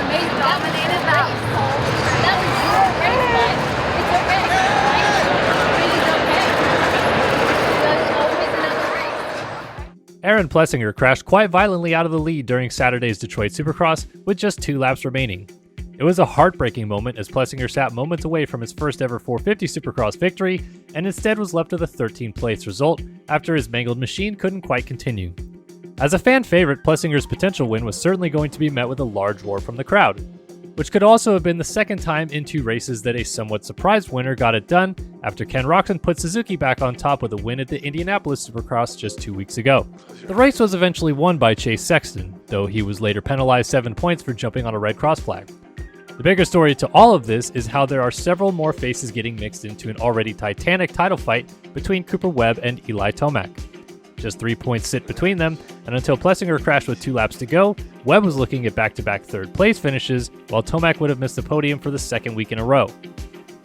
May dominated that was your race, but it's okay, right? It is okay. There's always another race. Aaron Plessinger crashed quite violently out of the lead during Saturday's Detroit Supercross with just 2 laps remaining. It was a heartbreaking moment as Plessinger sat moments away from his first ever 450 Supercross victory and instead was left with a 13th place result after his mangled machine couldn't quite continue. As a fan favorite, Plessinger's potential win was certainly going to be met with a large roar from the crowd, which could also have been the second time in 2 races that a somewhat surprised winner got it done after Ken Roczen put Suzuki back on top with a win at the Indianapolis Supercross just 2 weeks ago. The race was eventually won by Chase Sexton, though he was later penalized 7 points for jumping on a red cross flag. The bigger story to all of this is how there are several more faces getting mixed into an already titanic title fight between Cooper Webb and Eli Tomac. Just 3 points sit between them, and until Plessinger crashed with 2 laps to go, Webb was looking at back-to-back third-place finishes, while Tomac would have missed the podium for the second week in a row.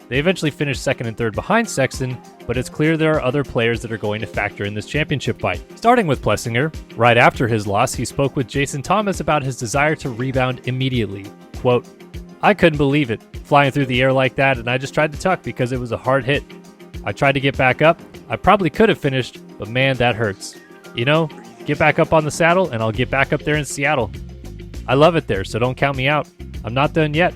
They eventually finished second and third behind Sexton, but it's clear there are other players that are going to factor in this championship fight. Starting with Plessinger, right after his loss, he spoke with Jason Thomas about his desire to rebound immediately. Quote, "I couldn't believe it, flying through the air like that, and I just tried to tuck because it was a hard hit. I tried to get back up. I probably could have finished, but man, that hurts. You know, get back up on the saddle and I'll get back up there in Seattle. I love it there, so don't count me out. I'm not done yet.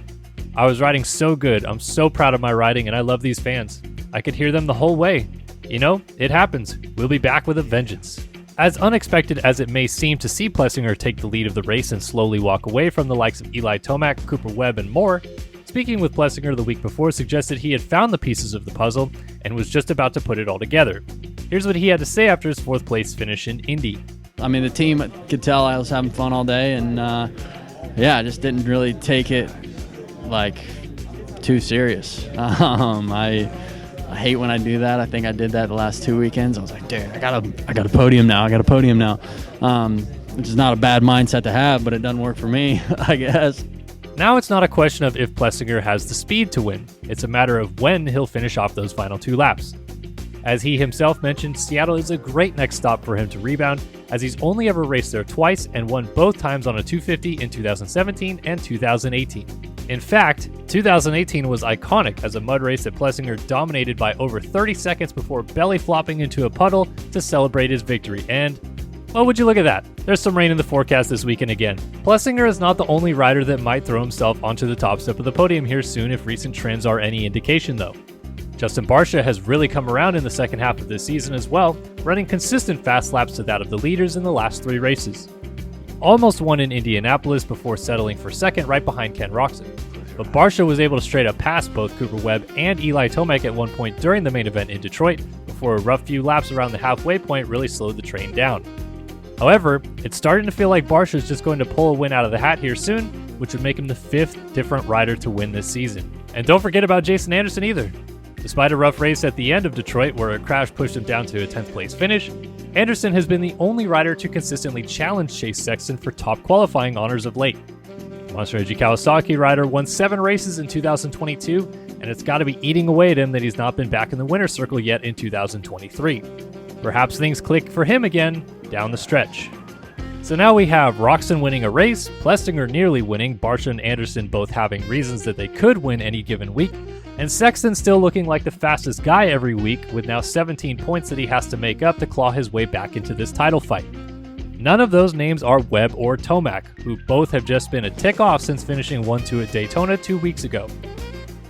I was riding so good. I'm so proud of my riding and I love these fans. I could hear them the whole way. You know, it happens. We'll be back with a vengeance." As unexpected as it may seem to see Plessinger take the lead of the race and slowly walk away from the likes of Eli Tomac, Cooper Webb, and more, speaking with Plessinger the week before suggested he had found the pieces of the puzzle and was just about to put it all together. Here's what he had to say after his 4th place finish in Indy. I mean, the team could tell I was having fun all day, and I just didn't really take it too serious. I hate when I do that. I think I did that the last 2 weekends. I was like, dude, I got a podium now. Which is not a bad mindset to have, but it doesn't work for me, I guess. Now it's not a question of if Plessinger has the speed to win. It's a matter of when he'll finish off those final 2 laps. As he himself mentioned, Seattle is a great next stop for him to rebound, as he's only ever raced there twice and won both times on a 250 in 2017 and 2018. In fact, 2018 was iconic as a mud race that Plessinger dominated by over 30 seconds before belly flopping into a puddle to celebrate his victory, and, well, would you look at that? There's some rain in the forecast this weekend again. Plessinger is not the only rider that might throw himself onto the top step of the podium here soon if recent trends are any indication, though. Justin Barcia has really come around in the second half of this season as well, running consistent fast laps to that of the leaders in the last 3 races. Almost won in Indianapolis before settling for second right behind Ken Roczen. But Barcia was able to straight up pass both Cooper Webb and Eli Tomac at one point during the main event in Detroit, before a rough few laps around the halfway point really slowed the train down. However, it's starting to feel like Barcia is just going to pull a win out of the hat here soon, which would make him the 5th different rider to win this season. And don't forget about Jason Anderson either. Despite a rough race at the end of Detroit where a crash pushed him down to a 10th place finish, Anderson has been the only rider to consistently challenge Chase Sexton for top qualifying honors of late. Monster Energy Kawasaki rider won 7 races in 2022, and it's got to be eating away at him that he's not been back in the winner's circle yet in 2023. Perhaps things click for him again down the stretch. So now we have Roczen winning a race, Plessinger nearly winning, Barcia and Anderson both having reasons that they could win any given week, and Sexton still looking like the fastest guy every week with now 17 points that he has to make up to claw his way back into this title fight. None of those names are Webb or Tomac, who both have just been a tick off since finishing 1-2 at Daytona 2 weeks ago.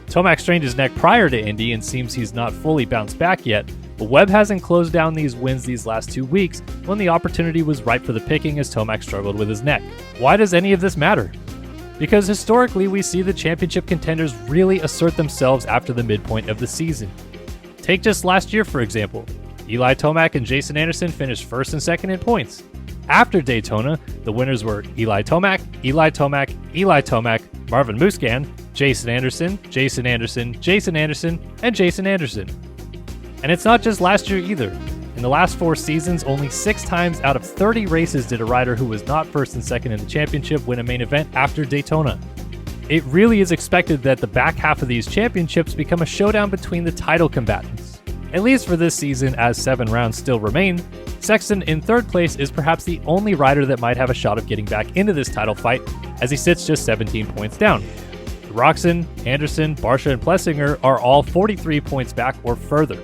Tomac strained his neck prior to Indy and seems he's not fully bounced back yet, but Webb hasn't closed down these wins these last 2 weeks when the opportunity was ripe for the picking as Tomac struggled with his neck. Why does any of this matter? Because historically we see the championship contenders really assert themselves after the midpoint of the season. Take just last year for example. Eli Tomac and Jason Anderson finished first and second in points. After Daytona, the winners were Eli Tomac, Eli Tomac, Eli Tomac, Marvin Musquin, Jason Anderson, Jason Anderson, Jason Anderson, and Jason Anderson. And it's not just last year either. In the last 4 seasons, only 6 times out of 30 races did a rider who was not first and second in the championship win a main event after Daytona. It really is expected that the back half of these championships become a showdown between the title combatants. At least for this season, as 7 rounds still remain, Sexton in 3rd place is perhaps the only rider that might have a shot of getting back into this title fight, as he sits just 17 points down. Roczen, Anderson, Barcia, and Plessinger are all 43 points back or further.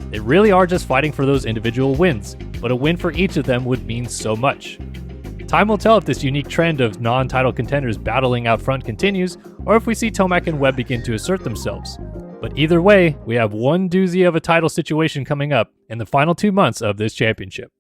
They really are just fighting for those individual wins, but a win for each of them would mean so much. Time will tell if this unique trend of non-title contenders battling out front continues, or if we see Tomac and Webb begin to assert themselves. But either way, we have one doozy of a title situation coming up in the final 2 months of this championship.